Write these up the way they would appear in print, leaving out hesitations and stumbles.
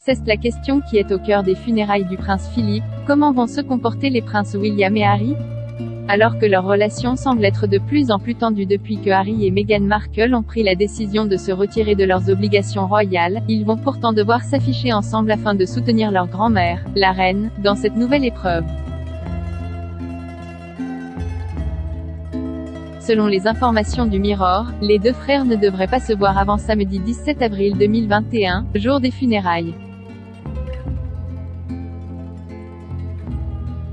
C'est la question qui est au cœur des funérailles du prince Philippe. Comment vont se comporter les princes William et Harry? Alors que leur relation semble être de plus en plus tendue depuis que Harry et Meghan Markle ont pris la décision de se retirer de leurs obligations royales, ils vont pourtant devoir s'afficher ensemble afin de soutenir leur grand-mère, la reine, dans cette nouvelle épreuve. Selon les informations du Mirror, les deux frères ne devraient pas se voir avant samedi 17 avril 2021, jour des funérailles.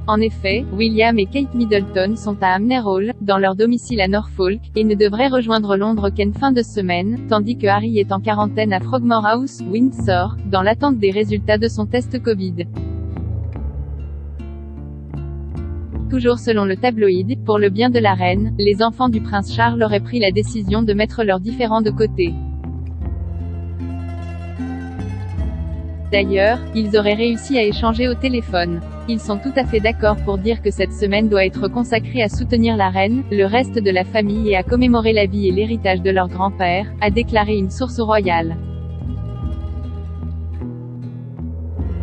En effet, William et Kate Middleton sont à Hamner Hall, dans leur domicile à Norfolk, et ne devraient rejoindre Londres qu'en fin de semaine, tandis que Harry est en quarantaine à Frogmore House, Windsor, dans l'attente des résultats de son test Covid. Toujours selon le tabloïd, pour le bien de la reine, les enfants du prince Charles auraient pris la décision de mettre leurs différends de côté. D'ailleurs, ils auraient réussi à échanger au téléphone. Ils sont tout à fait d'accord pour dire que cette semaine doit être consacrée à soutenir la reine, le reste de la famille et à commémorer la vie et l'héritage de leur grand-père, a déclaré une source royale.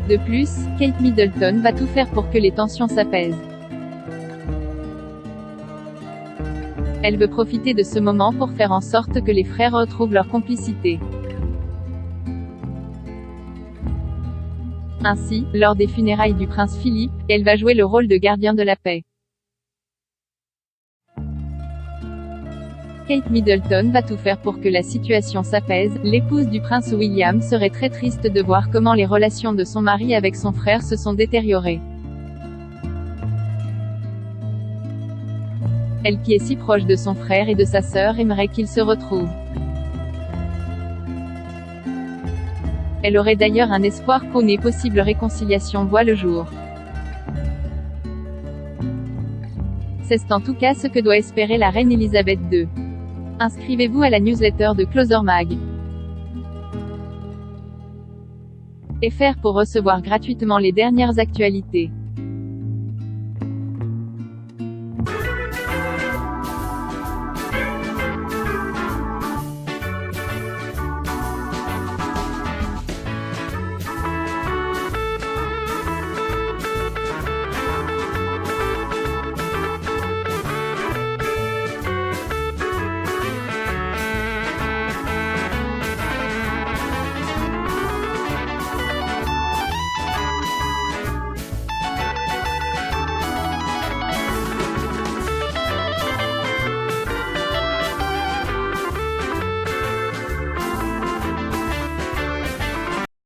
De plus, Kate Middleton va tout faire pour que les tensions s'apaisent. Elle veut profiter de ce moment pour faire en sorte que les frères retrouvent leur complicité. Ainsi, lors des funérailles du prince Philippe, elle va jouer le rôle de gardien de la paix. Kate Middleton va tout faire pour que la situation s'apaise. L'épouse du prince William serait très triste de voir comment les relations de son mari avec son frère se sont détériorées. Elle qui est si proche de son frère et de sa sœur aimerait qu'ils se retrouvent. Elle aurait d'ailleurs un espoir qu'une possible réconciliation voit le jour. C'est en tout cas ce que doit espérer la reine Elisabeth II. Inscrivez-vous à la newsletter de Closer Mag. FR pour recevoir gratuitement les dernières actualités.